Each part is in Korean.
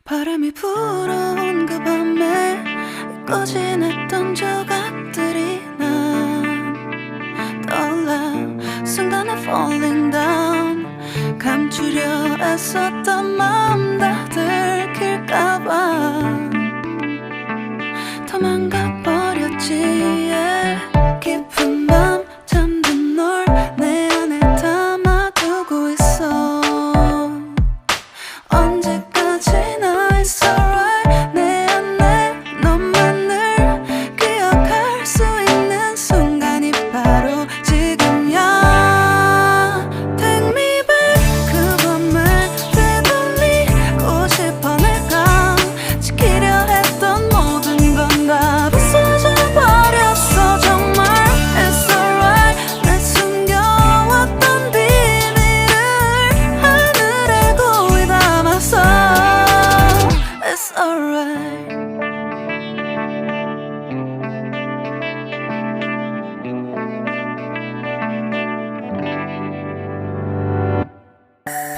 바람이 불어온 그 밤에 잊고 지냈던 조각들이 난 떠올라. 순간에 falling down. 감추려 애썼던 마음 다 들킬까봐 도망가버렸지. yeah. 깊은 밤 잠든 널 내 안에 담아두고 있어. 언제까지나 it's alright. 내 안에 너만을 기억할 수 있는 순간이 바로 지금이야. Take me back. 그 밤을 되돌리고 싶어. 내가 지키려 했던 모든 건 다 부서져 버렸어. 정말 it's alright. 내 숨겨왔던 비밀을 하늘에 고이 담아서 it's alright.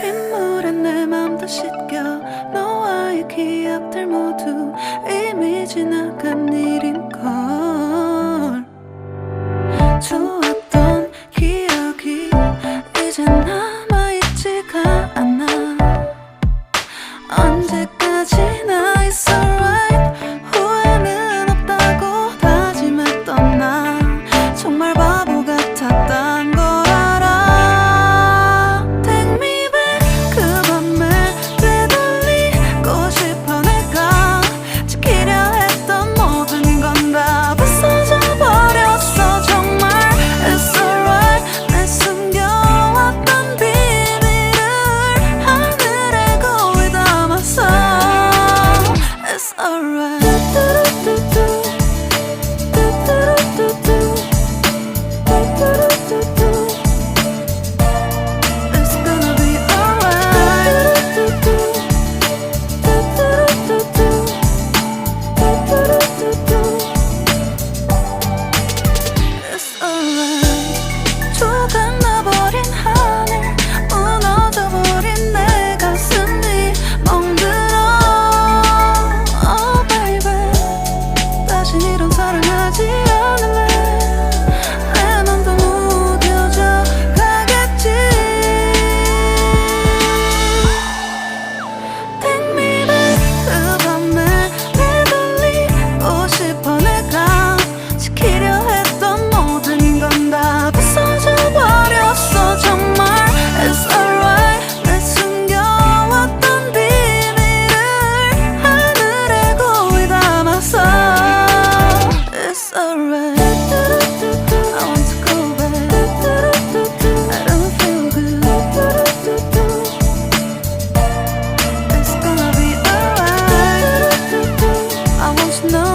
빗물에 내 맘도 씻겨. 너와의 기억들 모두 이미 지나간 일인걸. 좋았던 기억이 이제 남아있지가 않아. 언제까지나 it's alright. 후회는 없다고 다짐했던 나 정말 바보 같았단 걸 알아. Take me back. 그 밤을 되돌리고 싶어. 내가 지키려 했던 모든 건 다 부서져 버렸어. 정말 it's alright. 내 숨겨왔던 비밀을 하늘에 고이 담아서 it's alright. It's gonna be alright. It's alright. 조각나버린 하늘, 무너져버린 내 가슴이 멍들어. Oh baby, 다신 이런 사랑하지 않을래. 내 맘도 무뎌져 가겠지. Take me back. 그 밤을 되돌리고 싶어. 내가 지키려 했던 모든 건 다 부서져 버렸어. 정말 it's alright. 내 숨겨왔던 비밀을 하늘에 고이 담아서 it's alright. I want to go back. I don't feel good. It's gonna be alright. I want to know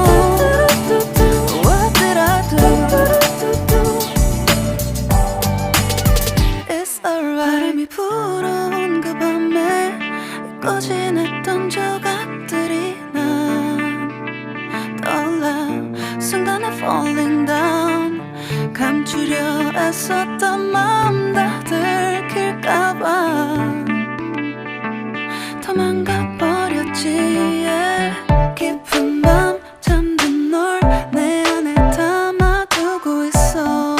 what did I do. It's alright. 바람이 불어온 그 밤에 잊고 지냈던 조각들이 난 떠올라. 순간에 falling down. 감추려 애썼던 마음 다 들킬까봐 도망가버렸지. yeah. 깊은 밤 잠든 널 내 안에 담아두고 있어.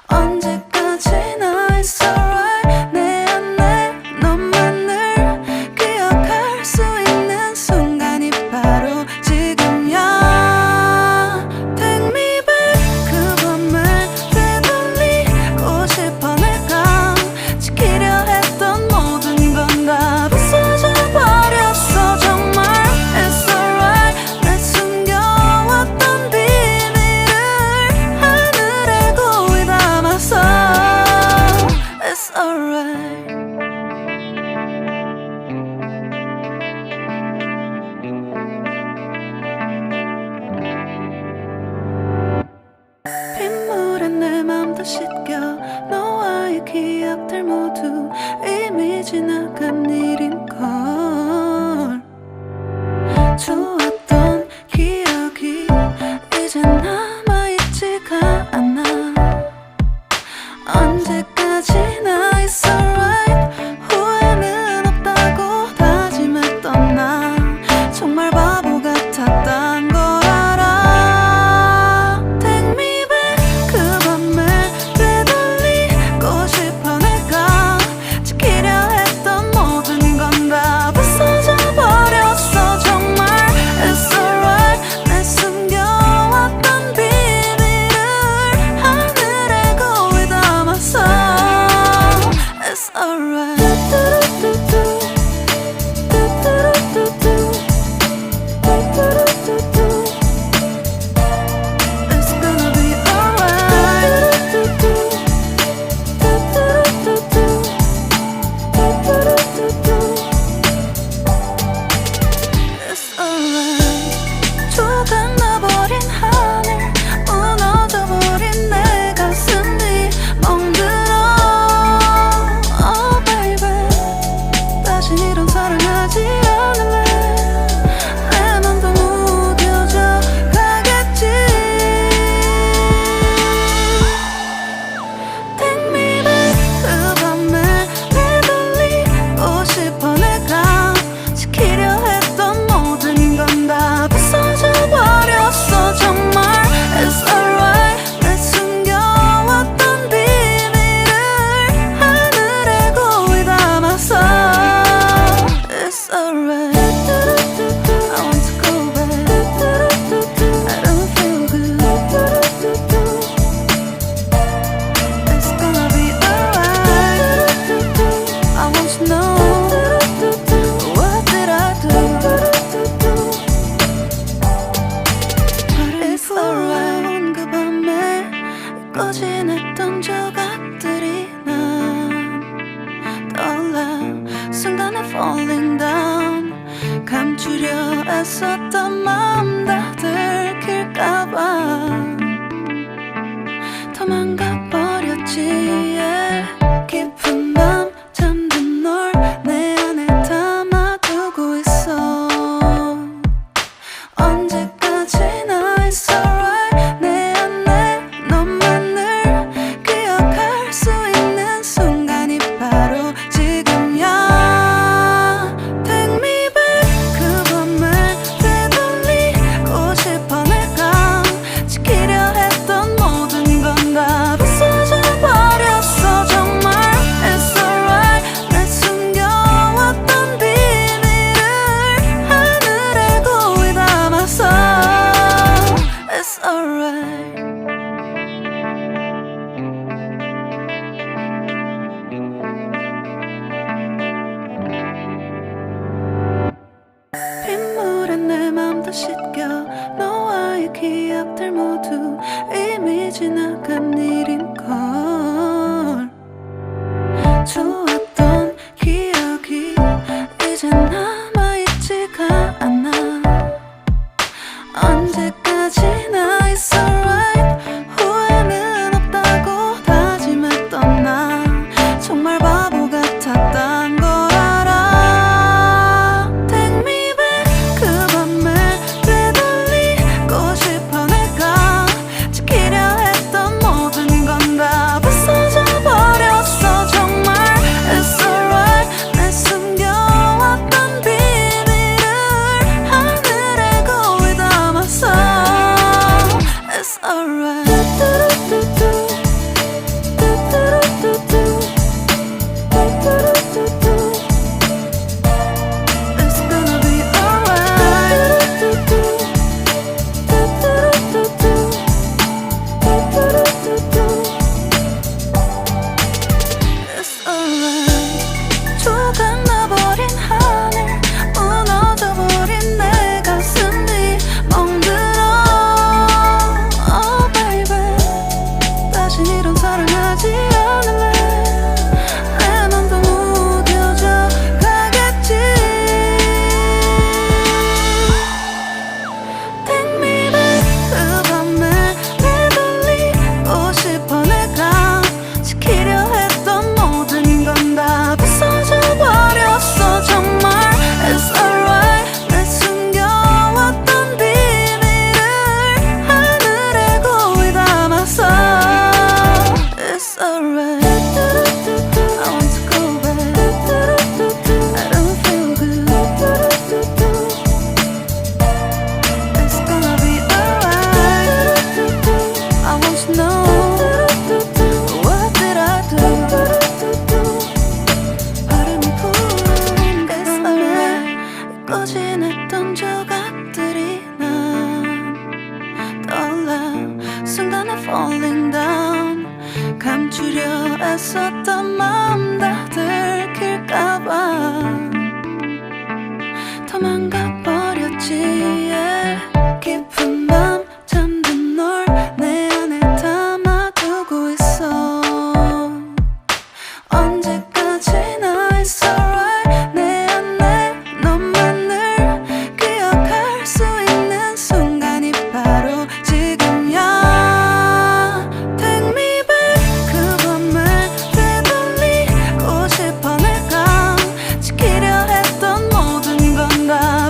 언제까지나 it's alright. 내 안에 너만을 기억할 수 있는 순간이 바로 지금이야. Take me back. 그 밤을 되돌리고 싶어. 내가 지키려 했던 모든 건 다 부서져 버렸어. 사랑하지 않을래. 내 맘도 무뎌져 가겠지. Take me back. 그 밤에 되돌리고 싶어. 내가 지키려 했던 모든 건 다 부서져 버렸어. 정말 It's alright. 내 숨겨왔던 비밀을 하늘에 고이 담았어. It's alright. I want to go back. I don't feel good. It's gonna be alright. I want to know, what did I do? It's alright. 그 밤에 잊고 지냈던 조각들이 난 떠올라. 순간에 falling down. 감추려 애썼던 마음 다 들킬까봐 도망가 버렸지. yeah. 깊은 밤 잠든 널 내 안에 담아두고 있어. 언제까지나 It's alright. 내 안에 너만을 기억할 수 있는 순간이 바로 지금이야. Take me back. 그 밤을 되돌리고 싶어. 내가 지키려 했던 모든 건 다 부서져 버렸어. 정말 It's alright. 내 숨겨왔던 비밀을 하늘에 고이 담았어. It's alright. 빗물에 내 맘도 씻겨. 너와의 기억들 모두 이미 지나간 일인걸. 좋았던 기억이 이제 남아있지가 않아. 언제까지나 It's alright. 후회는 없다고 다짐했던 나 정말 바보 같았단 걸 알아. Take me back. 그 밤에 되돌리고 싶어. 내가 지키려 했던 모든 건 다 부서져 버렸어. 정말 It's alright. 내 숨겨왔던 비밀을 하늘에 고이 담았어. It's alright. It's gonna be alright. It's alright. 조각 나버린 하늘, 무너져버린 내 가슴이 멍들어. Oh baby, 다신 이런 사랑하지 않을래. 내 맘도 무뎌져 가겠지. Take me back. 그 밤에 되돌리고 싶어. 내가 지키려 했던 모든 건 다 부서져 버렸어. 정말 It's alright. 내 숨겨왔던 비밀을 하늘에 고이 담았어. It's alright. I want to go back. I don't feel good. It's gonna be alright. I want to know, what did I do? 바람이 부는 그 밤에 잊고 지냈던 조각들이 난 떠올라. 순간에 falling down. 감추려 애썼던 마음 다 들킬까봐 도망가